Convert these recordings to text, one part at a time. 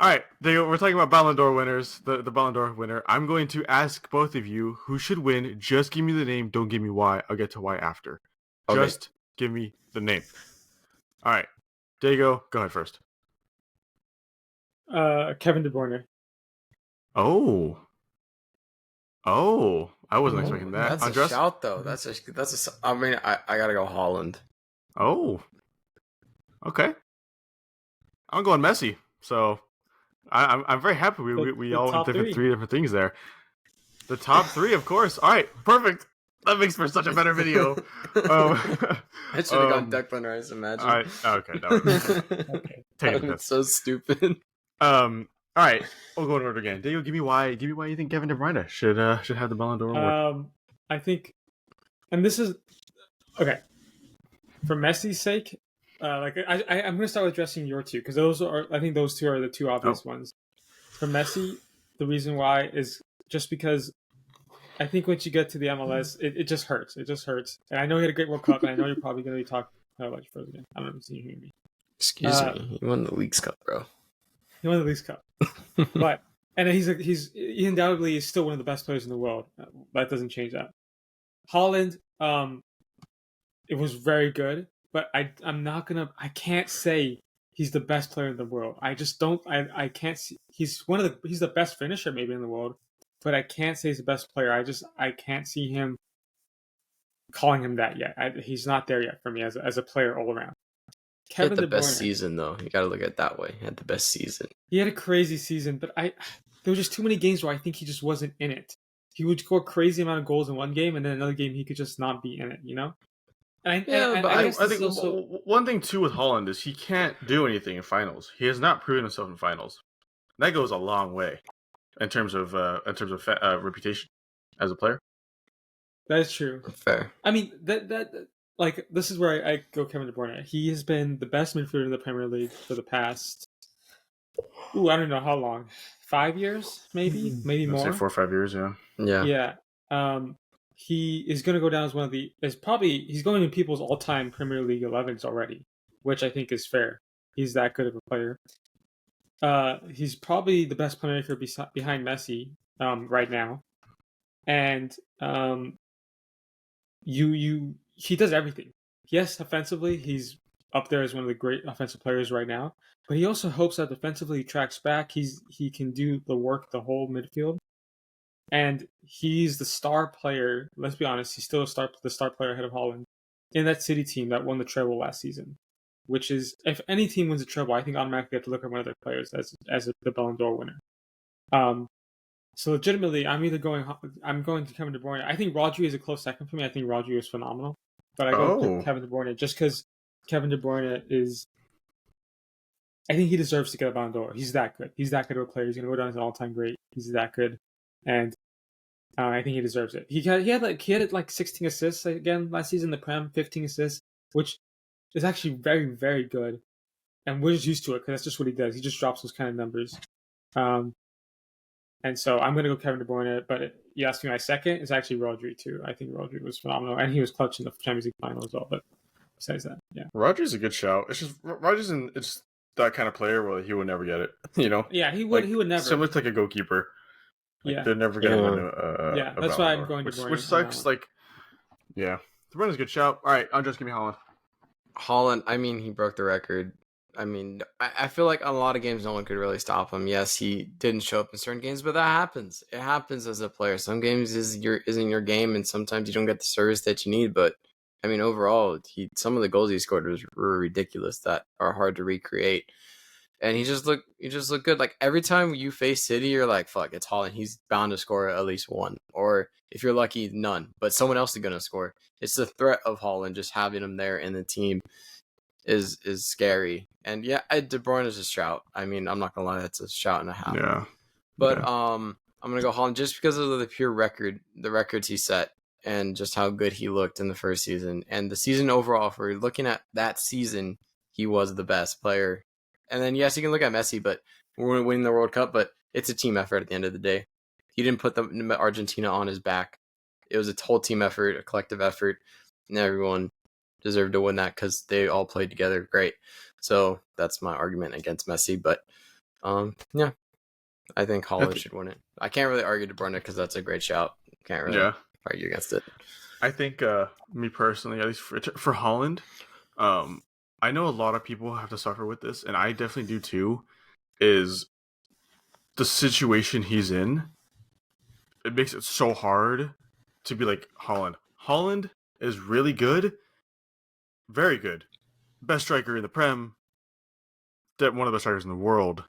All right, we're talking about Ballon d'Or winners. The Ballon d'Or winner. I'm going to ask both of you who should win. Just give me the name. Don't give me why. I'll get to why after. Okay. Just give me the name. All right, Diego, go ahead first. Kevin De Bruyne. Oh, I wasn't expecting that. That's Andres? a shout, though. I mean, I gotta go Haaland. Oh, okay. I'm going Messi. So I'm very happy we all went three different things there. The top three, of course. All right, perfect. That makes for such a better video. I should have gone Declan Rice. Imagine. Okay, that would be so stupid. All right, we'll go in order again. Diego, give me why you think Kevin De Bruyne should have the Ballon d'Or award. I think, and this is okay for Messi's sake. I'm going to start with addressing your two because I think those two are the two obvious ones. For Messi, the reason why is just because I think once you get to the MLS, it just hurts. It just hurts. And I know he had a great World Cup, and I know you're probably going to be talking about your again. I don't know if you hear me. Excuse me. He won the Leagues Cup, bro. He won the Leagues Cup, and he undoubtedly is still one of the best players in the world. That doesn't change that. Haaland, it was very good, but I can't say he's the best player in the world. I just don't. I can't see. He's the best finisher maybe in the world, but I can't say he's the best player. I can't see him calling him that yet. He's not there yet for me as a player all around. He had the best season, though. You got to look at it that way. He had the best season. He had a crazy season, but there were just too many games where I think he just wasn't in it. He would score a crazy amount of goals in one game, and then another game he could just not be in it, you know? I think one thing, too, with Haaland is he can't do anything in finals. He has not proven himself in finals. That goes a long way in terms of reputation as a player. That is true. Fair. I mean, this is where I go Kevin De Bruyne. He has been the best midfielder in the Premier League for the past, I don't know how long. 5 years, maybe more. I'd say 4 or 5 years, yeah. Yeah. He is going to go down as he's going in people's all-time Premier League 11s already, which I think is fair. He's that good of a player. He's probably the best playmaker behind Messi right now, and he does everything. Yes, offensively, he's up there as one of the great offensive players right now. But he also hopes that defensively he tracks back. He can do the work, the whole midfield, and he's the star player. Let's be honest, he's still the star player ahead of Haaland in that City team that won the treble last season. Which is, if any team wins a treble, I think automatically have to look at one of their players as the Ballon d'Or winner. So legitimately, I'm going to Kevin De Bruyne. I think Rodri is a close second for me. I think Rodri is phenomenal, but I go to Kevin De Bruyne just because Kevin De Bruyne is. I think he deserves to get a Ballon d'Or. He's that good. He's that good of a player. He's going to go down as an all-time great. He's that good, and I think he deserves it. He had like 16 assists again last season. The Prem 15 assists, which is actually very, very good, and we're just used to it because that's just what he does. He just drops those kind of numbers. And so I'm going to go Kevin De Bruyne, but you asked me my second, it's actually Rodri too. I think Rodri was phenomenal, and he was clutch in the Champions League final as well. But besides that, yeah. Rodri's a good shout. It's just it's that kind of player where he would never get it, you know? Yeah, he would never. Similar to like a goalkeeper. Yeah. They're never going to win a that's why I'm going to Which sucks. Like, yeah. De Bruyne's a good shout. All right, I'll just give me Haaland. Haaland, I mean, he broke the record. I mean, I feel like a lot of games no one could really stop him. Yes, he didn't show up in certain games, but that happens. It happens as a player. Some games isn't your game, and sometimes you don't get the service that you need. But I mean, overall, some of the goals he scored were ridiculous that are hard to recreate. And he just looked good. Like every time you face City, you're like, fuck, it's Haaland. He's bound to score at least one, or if you're lucky, none. But someone else is gonna score. It's the threat of Haaland just having him there in the team is scary. And yeah, De Bruyne is a shout. I mean, I'm not gonna lie, that's a shout and a half. Yeah. But I'm gonna go Haaland just because of the pure the records he set, and just how good he looked in the first season and the season overall. If we're looking at that season, he was the best player. And then yes, you can look at Messi, but we're winning the World Cup. But it's a team effort at the end of the day. He didn't put the Argentina on his back. It was a whole team effort, a collective effort, and everyone deserved to win that because they all played together great. So that's my argument against Messi. But Yeah, I think Haaland should win it. I can't really argue De Bruyne because that's a great shout. Can't really argue against it. I think me personally, at least for Haaland, I know a lot of people have to suffer with this, and I definitely do too. Is the situation he's in? It makes it so hard to be like Haaland. Haaland is really good, very good, best striker in the Prem, one of the best strikers in the world.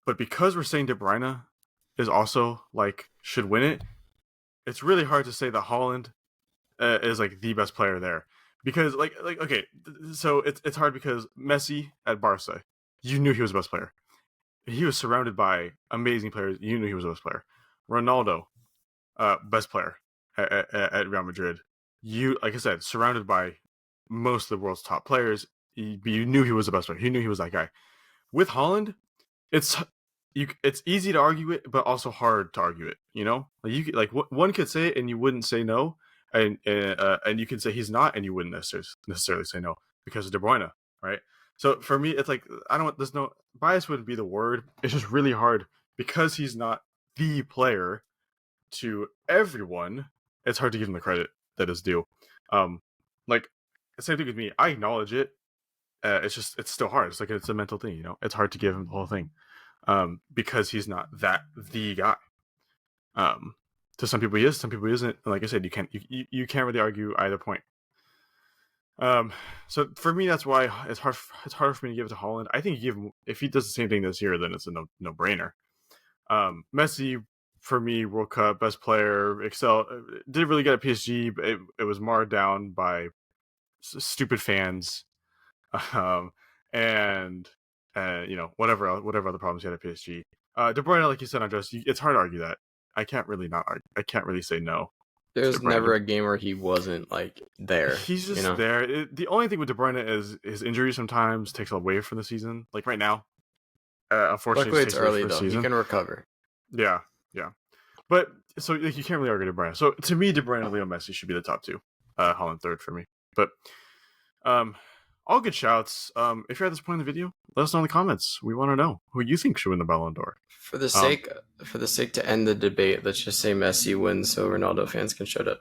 But because we're saying De Bruyne is also like should win it, it's really hard to say that Haaland is like the best player there because like okay, so it's hard because Messi at Barca, you knew he was the best player. He was surrounded by amazing players. You knew he was the best player. Ronaldo, best player at Real Madrid. You, like I said, surrounded by most of the world's top players. You knew he was the best player. You knew he was that guy. With Haaland, it's easy to argue it, but also hard to argue it. You know, like one could say it and you wouldn't say no, and you could say he's not, and you wouldn't necessarily say no because of De Bruyne, right? So for me, it's like there's no bias wouldn't be the word. It's just really hard because he's not the player to everyone. It's hard to give him the credit that is due. Like the same thing with me. I acknowledge it. It's still hard. It's like it's a mental thing, you know. It's hard to give him the whole thing, because he's not the guy. To some people he is, some people he isn't. And like I said, you can't really argue either point. So for me, that's why it's harder for me to give it to Haaland. I think if he does the same thing this year, then it's a no brainer. Messi, for me, World Cup best player, excel. Didn't really get at PSG, but it was marred down by stupid fans, and you know whatever other problems he had at PSG. De Bruyne, like you said, Andres, it's hard to argue that. I can't really not argue. I can't really say no. There's never a game where he wasn't like there. He's just there. The only thing with De Bruyne is his injury sometimes takes away from the season. Like right now, unfortunately, luckily it's early though. He can recover. Yeah. But so like, you can't really argue De Bruyne. So to me, De Bruyne and Leo Messi should be the top two. Haaland third for me. But all good shouts. If you're at this point in the video, let us know in the comments. We want to know who you think should win the Ballon d'Or. For the sake to end the debate, let's just say Messi wins so Ronaldo fans can shut up.